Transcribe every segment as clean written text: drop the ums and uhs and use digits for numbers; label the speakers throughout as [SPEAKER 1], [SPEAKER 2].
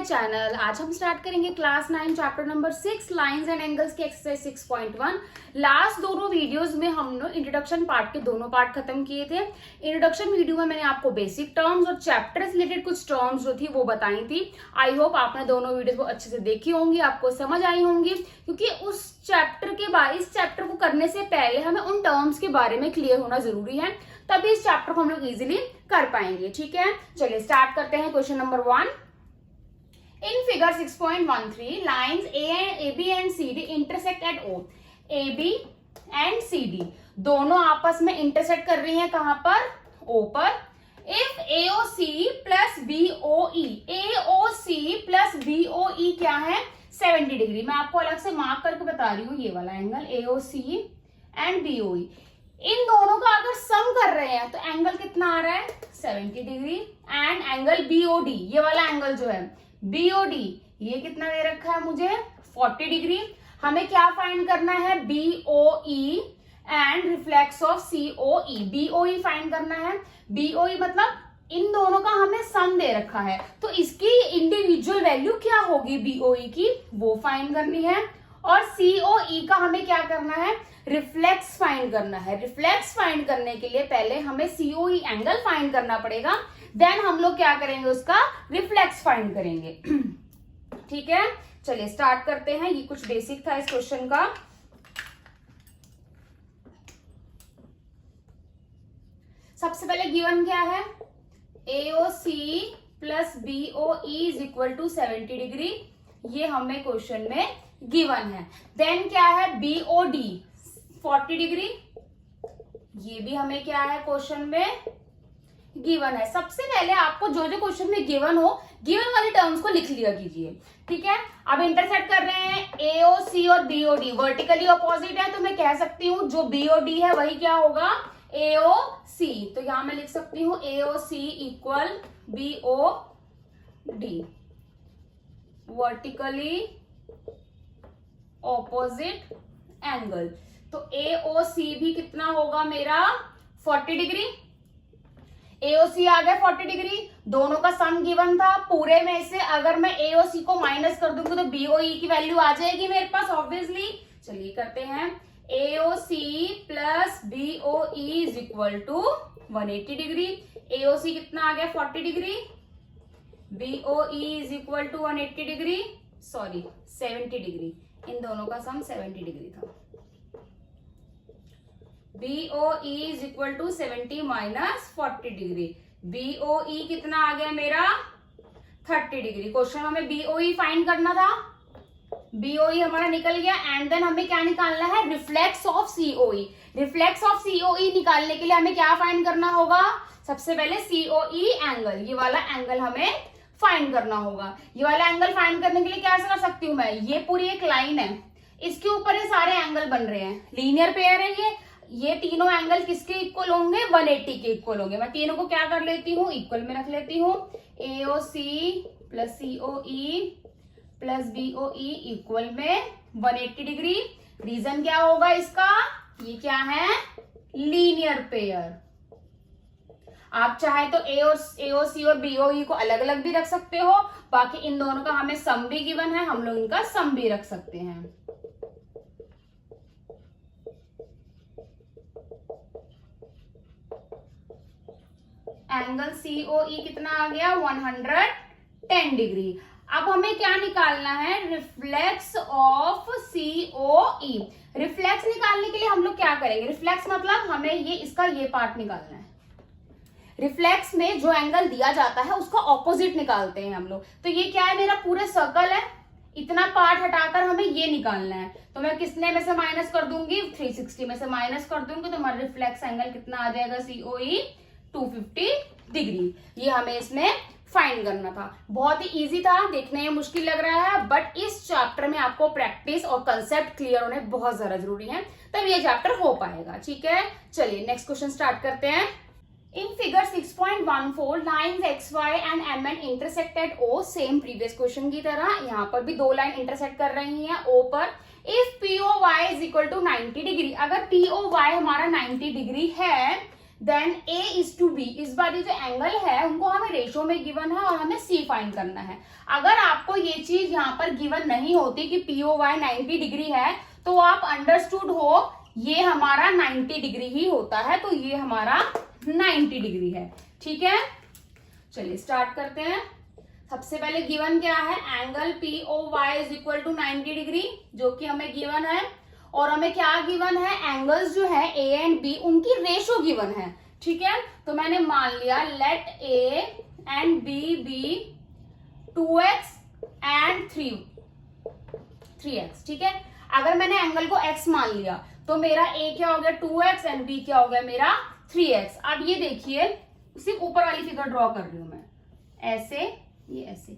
[SPEAKER 1] Channel. आज हम start करेंगे class 9 chapter number 6 lines and angles की एक्सरसाइज 6.1। लास्ट दोनों वीडियोस में हमने इंट्रोडक्शन पार्ट के दोनों पार्ट खत्म किए थे। इंट्रोडक्शन वीडियो में मैंने आपको बेसिक टर्म्स और चैप्टर से रिलेटेड कुछ टर्म्स जो थी वो बताई थी। आई होप आपने दोनों वीडियोस को अच्छे से देखी होंगी, आपको समझ आई होंगी, क्योंकि उस चैप्टर के बारे इस चैप्टर को करने से पहले हमें उन टर्म्स के बारे में क्लियर होना जरूरी है, तभी इस चैप्टर को हम लोग इजिली कर पाएंगे। ठीक है, चलिए स्टार्ट करते हैं। Question number 1, in figure 6.13 lines AB and CD intersect at O। AB and CD दोनों आपस में इंटरसेक्ट कर रही हैं, कहां पर? O पर। If AOC plus BOE, AOC plus BOE क्या है? 70 डिग्री। मैं आपको अलग से मार्क करके बता रही हूँ, ये वाला एंगल AOC एंड BOE, इन दोनों का अगर सम कर रहे हैं तो एंगल कितना आ रहा है? 70 डिग्री। एंड एंगल BOD, ये वाला एंगल जो है BOD, ये कितना दे रखा है मुझे? 40 डिग्री। हमें क्या फाइंड करना है? BOE and reflex of COE। BOE find करना है। BOE मतलब इन दोनों का हमें सम दे रखा है, तो इसकी इंडिविजुअल वैल्यू क्या होगी BOE की, वो फाइंड करनी है। और COE का हमें क्या करना है? रिफ्लेक्स फाइंड करना है। रिफ्लेक्स फाइंड करने के लिए पहले हमें COE एंगल फाइंड करना पड़ेगा, देन हम लोग क्या करेंगे? उसका रिफ्लेक्स फाइंड करेंगे। ठीक है, चलिए स्टार्ट करते हैं। ये कुछ बेसिक था इस क्वेश्चन का। सबसे पहले गिवन क्या है? AOC plus BOE is equal to 70 degree, ये हमें क्वेश्चन में गिवन है। देन क्या है? BOD 40 डिग्री, ये भी हमें क्या है क्वेश्चन में गिवन है। सबसे पहले आपको जो जो क्वेश्चन में गिवन हो, गिवन वाली टर्म्स को लिख लिया कीजिए। ठीक है, अब इंटरसेक्ट कर रहे हैं AOC और BOD, वर्टिकली अपोजिट है, तो मैं कह सकती हूँ जो BOD है वही क्या होगा? AOC। तो यहां मैं लिख सकती हूँ AOC equal BOD, vertically opposite angle. तो AOC भी कितना होगा मेरा? 40 डिग्री। AOC आ गया 40 डिग्री, दोनों का सम गिवन था। पूरे में से अगर मैं AOC को माइनस कर दूंगी तो BOE की वैल्यू आ जाएगी मेरे पास ऑब्वियसली। चलिए करते हैं। AOC plus BOE is equal to 180 degree. AOC कितना आ गया? 40 degree. BOE is equal to 180 degree, sorry 70 degree. इन दोनों का सम 70 डिग्री था। BOE is equal to 70 minus 40 degree. BOE कितना आ गया मेरा? 30 डिग्री। क्वेश्चन में हमें BOE फाइंड करना था, BOE हमारा निकल गया। एंड देन हमें क्या निकालना है? Reflex of COE। Reflex of COE निकालने के लिए हमें क्या फाइंड करना होगा? सबसे पहले COE एंगल, ये वाला एंगल हमें फाइंड करना होगा। ये वाला एंगल फाइंड करने के लिए क्या कर सकती हूँ मैं? ये पूरी एक लाइन है, इसके ऊपर ये सारे एंगल बन रहे हैं, लीनियर पेयर है ये तीनों एंगल किसके इक्वल होंगे? 180 के इक्वल होंगे। मैं तीनों को क्या कर लेती हूँ? इक्वल में रख लेती हूँ। AOC plus COE plus BOE equal में 180 डिग्री। रीजन क्या होगा इसका? ये क्या है? Linear pair. आप चाहे तो AOC और BOE को अलग अलग भी रख सकते हो, बाकी इन दोनों का हमें सम भी गिवन है, हम लोग इनका सम भी रख सकते हैं। एंगल COE कितना आ गया? 110 डिग्री। अब हमें क्या निकालना है? Reflex of COE। रिफ्लेक्स निकालने के लिए हम लोग क्या करेंगे? रिफ्लेक्स मतलब हमें इसका ये पार्ट निकालना है। रिफ्लेक्स में जो एंगल दिया जाता है उसका ऑपोजिट निकालते हैं हम लोग। तो ये क्या है? मेरा पूरा सर्कल है, इतना पार्ट हटाकर हमें ये निकालना है। तो मैं किसने में से माइनस कर दूंगी? 360 में से माइनस कर दूंगी, तो हमारा रिफ्लेक्स एंगल कितना आ जाएगा? COE 250 degree. ये हमें इसमें फाइंड करना था। बहुत ही इजी था, देखने में मुश्किल लग रहा है, बट इस चैप्टर में आपको प्रैक्टिस और कंसेप्ट क्लियर होने बहुत ज्यादा जरूरी है, तब ये चैप्टर हो पाएगा। ठीक है, चलिए नेक्स्ट क्वेश्चन स्टार्ट करते हैं। In figure 6.14 lines XY and MN intersect at O। Same previous question की तरह यहाँ पर भी दो लाइन इंटरसेक्ट कर रही हैं O पर। If POY is equal to 90 degree, अगर POY हमारा 90 डिग्री है, then A is to B। इस बार ये जो एंगल है उनको हमें रेशो में गिवन है और हमें C फाइंड करना है। अगर आपको ये चीज यहाँ पर गिवन नहीं होती कि POY 90 डिग्री है तो आप अंडरस्टूड हो ये हमारा 90 डिग्री ही होता है, तो ये हमारा 90 डिग्री है। ठीक है, चलिए स्टार्ट करते हैं। सबसे पहले गिवन क्या है, angle POY is equal to 90 degree जो कि हमें गिवन है, और हमें क्या गिवन है, एंगल्स जो है A एंड B उनकी रेशो गिवन है। ठीक है, तो मैंने मान लिया let A and B be 2x and 3x। ठीक है, अगर मैंने एंगल को x मान लिया तो मेरा A क्या हो गया 2x एंड B क्या हो गया मेरा 3x। अब ये देखिए, सिर्फ ऊपर वाली फिगर ड्रॉ कर रही हूं मैं, ऐसे ये ऐसे,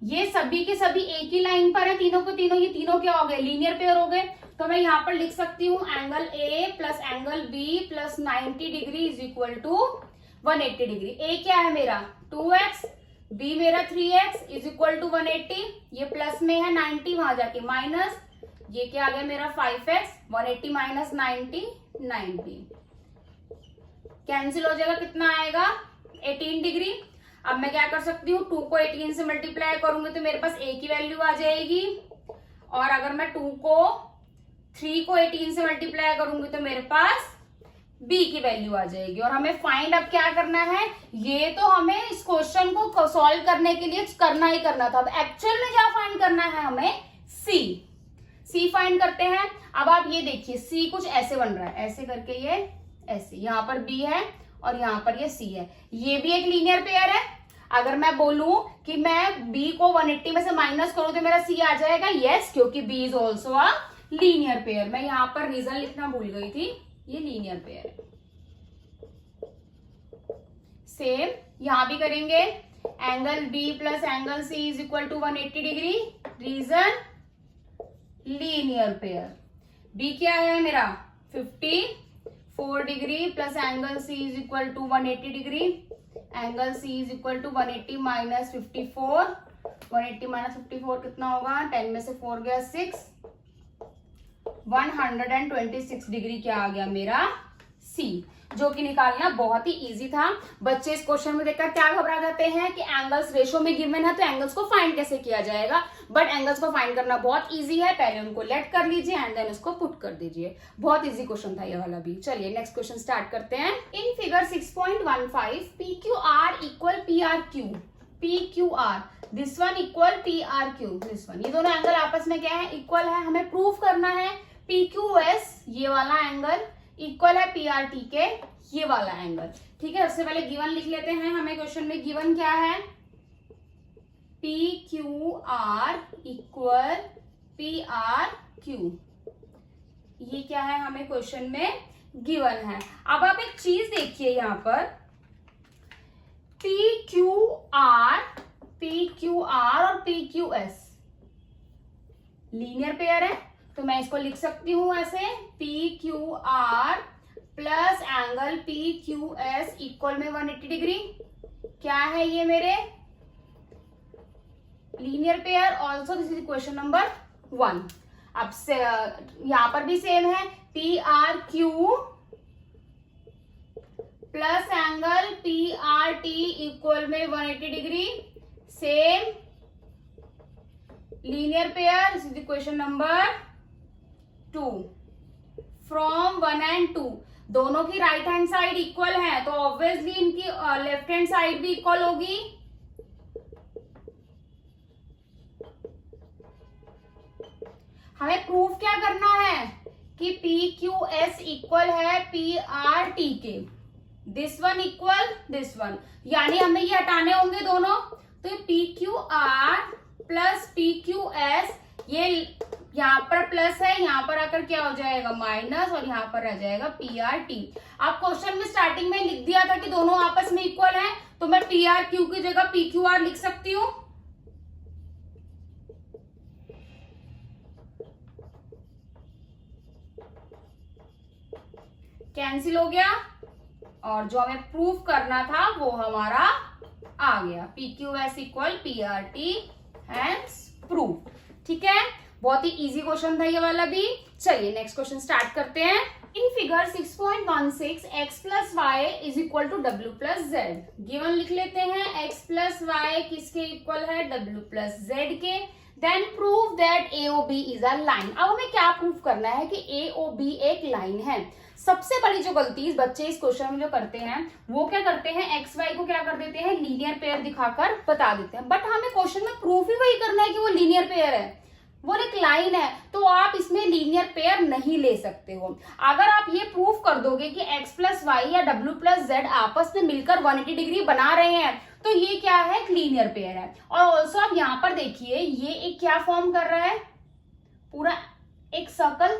[SPEAKER 1] ये सभी के सभी एक ही लाइन पर है, तीनों को तीनों, ये तीनों क्या हो गए, लीनियर पेयर हो गए। तो मैं यहाँ पर लिख सकती हूँ angle A plus angle B plus 90 degree is equal to 180 degree. A क्या है मेरा 2x, B मेरा 3x इज इक्वल टू 180, ये प्लस में है 90, वहां जाके माइनस, ये क्या आ गया मेरा 5x, 180 माइनस 90 90, कैंसिल हो जाएगा, कितना आएगा 18 डिग्री। अब मैं क्या कर सकती हूँ, 2 को 18 से मल्टीप्लाई करूंगी तो मेरे पास A की वैल्यू आ जाएगी, और अगर मैं 3 को 18 से मल्टीप्लाई करूंगी तो मेरे पास B की वैल्यू आ जाएगी। और हमें फाइंड अब क्या करना है, ये तो हमें इस क्वेश्चन को सॉल्व करने के लिए करना ही करना था। अब एक्चुअल में क्या फाइंड करना है हमें, C फाइंड करते हैं। अब आप ये देखिए C कुछ ऐसे बन रहा है, ऐसे करके ये ऐसे, यहाँ पर B है और यहाँ पर ये C है, ये भी एक लीनियर पेयर है। अगर मैं बोलूं कि मैं B को 180 में से माइनस करूं तो मेरा C आ जाएगा, यस, क्योंकि B is also a linear pair. मैं यहाँ पर रीजन लिखना भूल गई थी, ये लीनियर पेयर है। सेम यहां भी करेंगे, angle B plus angle C is equal to 180 degree, reason linear pair. B क्या है मेरा 54 degree plus angle C is equal to 180 degree, angle C is equal to 180 minus 54, 180 minus 54 कितना होगा, 10 में से 4 गया 6, 126 डिग्री क्या आ गया मेरा C, जो कि निकालना बहुत ही इजी था। बच्चे इस क्वेश्चन में देखकर क्या घबरा जाते हैं कि एंगल्स रेशो में गिवन है तो एंगल्स को फाइंड कैसे किया जाएगा, बट एंगल्स को फाइंड करना बहुत इजी है। पहले उनको लेट कर लीजिए एंड देन उसको पुट कर दीजिए। बहुत इजी क्वेश्चन था ये वाला भी। चलिए नेक्स्ट क्वेश्चन स्टार्ट करते हैं। In figure 6.15 PQR equal PRQ, PQR this one equal PRQ this one, ये दोनों एंगल आपस में क्या है, इक्वल है। हमें प्रूव करना है PQS ये वाला एंगल इक्वल है PRT के ये वाला एंगल। ठीक है, सबसे पहले गिवन लिख लेते हैं। हमें क्वेश्चन में गिवन क्या है, PQR इक्वल PRQ, ये क्या है हमें क्वेश्चन में गिवन है। अब आप एक चीज देखिए, यहाँ पर PQR और PQS लीनियर पेयर है, तो मैं इसको लिख सकती हूं ऐसे, PQR plus angle PQS equal में 180 डिग्री। क्या है ये मेरे linear pair, also this is question number 1। अब से यहां पर भी सेम है, PRQ plus angle PRT equal में 180 degree, same linear pair, this is question number 2। From 1 and 2 दोनों की राइट हैंड साइड इक्वल है तो ऑब्वियसली इनकी लेफ्ट हैंड साइड भी इक्वल होगी। हमें प्रूफ क्या करना है कि PQS इक्वल है PRT के, this one equal this one, यानी हमें ये हटाने होंगे दोनों, तो PQR प्लस PQS, ये यहाँ पर प्लस है, यहाँ पर आकर क्या हो जाएगा माइनस, और यहाँ पर रह जाएगा PRT। आप क्वेश्चन में स्टार्टिंग में लिख दिया था कि दोनों आपस में इक्वल हैं, तो मैं PRQ की जगह PQR लिख सकती हूँ। कैंसिल हो गया, और जो हमें प्रूफ करना था वो हमारा आ गया, PQS equal PRT, hence proof. ठीक है, बहुत ही इजी क्वेश्चन था ये वाला भी। चलिए नेक्स्ट क्वेश्चन स्टार्ट करते हैं। In figure 6.16 x plus Y is equal to W plus Z. Given लिख लेते हैं, x प्लस वाई किसके इक्वल है, डब्ल्यू प्लस जेड के। Then prove that AOB is a line. अब हमें क्या प्रूव करना है कि AOB एक लाइन है। सबसे बड़ी जो गलती इस बच्चे इस क्वेश्चन में जो करते हैं वो क्या करते हैं, एक्स वाई को क्या कर देते हैं, लीनियर पेयर दिखाकर बता देते हैं। बट हमें क्वेश्चन में प्रूफ ही वही करना है कि वो लीनियर पेयर है, वो एक लाइन है, तो आप इसमें लीनियर पेयर नहीं ले सकते हो। अगर आप ये प्रूफ कर दोगे कि x प्लस वाई या w प्लस जेड आपस में मिलकर 180 डिग्री बना रहे हैं तो ये क्या है, एक लीनियर पेयर है। और ऑल्सो आप यहाँ पर देखिए ये एक क्या फॉर्म कर रहा है, पूरा एक सर्कल।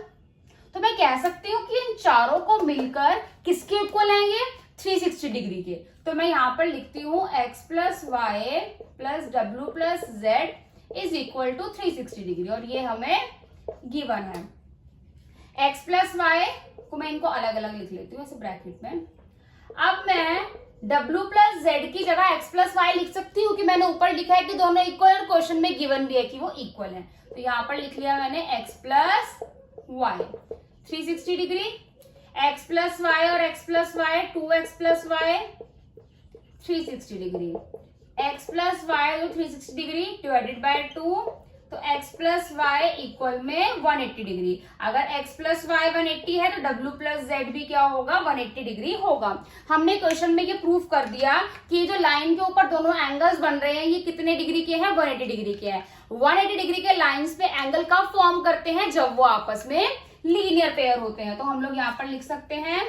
[SPEAKER 1] तो मैं कह सकती हूँ कि इन चारों को मिलकर किसके इक्वल है, ये 360 डिग्री के। तो मैं यहाँ पर लिखती हूँ x plus Y plus w plus Z is equal to 360 degree, और ये हमें गिवन है। x प्लस वाई को मैं इनको अलग अलग लिख लेती हूँ ऐसे ब्रैकेट में। अब मैं w प्लस जेड की जगह x प्लस वाई लिख सकती हूँ कि मैंने ऊपर लिखा है कि दोनों इक्वल, और क्वेश्चन में गिवन भी है कि वो इक्वल है। तो यहाँ पर लिख लिया मैंने x plus Y 360 degree, x plus Y और x plus Y 2x plus Y 360 degree, x plus Y 360 degree divided by 2, तो x प्लस वाई इक्वल में 180 डिग्री। अगर x प्लस वाई 180 है तो w प्लस जेड भी क्या होगा, 180 degree होगा। हमने क्वेश्चन में ये प्रूफ कर दिया कि जो लाइन के ऊपर दोनों एंगल्स बन रहे हैं ये कितने डिग्री के हैं, 180 डिग्री के हैं। 180 डिग्री के लाइंस पे एंगल कब फॉर्म करते हैं, जब वो आपस में लीनियर पेयर होते हैं। तो हम लोग यहाँ पर लिख सकते हैं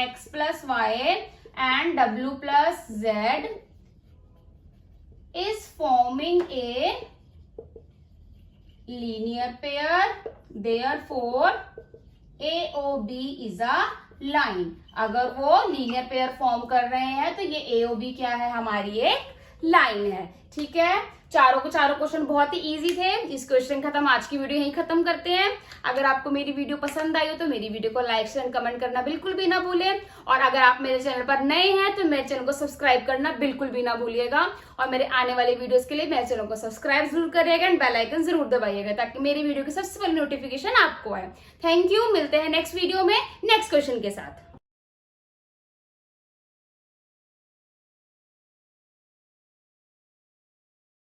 [SPEAKER 1] x plus Y and w plus Z is forming a linear pair, therefore AOB is a line। अगर वो लीनियर पेयर फॉर्म कर रहे हैं तो ये AOB क्या है, हमारी एक लाइन है। ठीक है, चारों क्वेश्चन बहुत ही इजी थे। इस क्वेश्चन खत्म, आज की वीडियो यहीं खत्म करते हैं। अगर आपको मेरी वीडियो पसंद आई हो तो मेरी वीडियो को लाइक शेयर कमेंट करना बिल्कुल भी ना भूलें, और अगर आप मेरे चैनल पर नए हैं तो मेरे चैनल को सब्सक्राइब करना बिल्कुल भी ना भूलिएगा, और मेरे आने वाले वीडियोस के लिए मेरे चैनल को सब्सक्राइब जरूर करिएगा एंड बेल आइकन जरूर दबाइएगा ताकि मेरी वीडियो की सबसे पहले नोटिफिकेशन आपको आए। थैंक यू, मिलते हैं नेक्स्ट वीडियो में नेक्स्ट क्वेश्चन के साथ।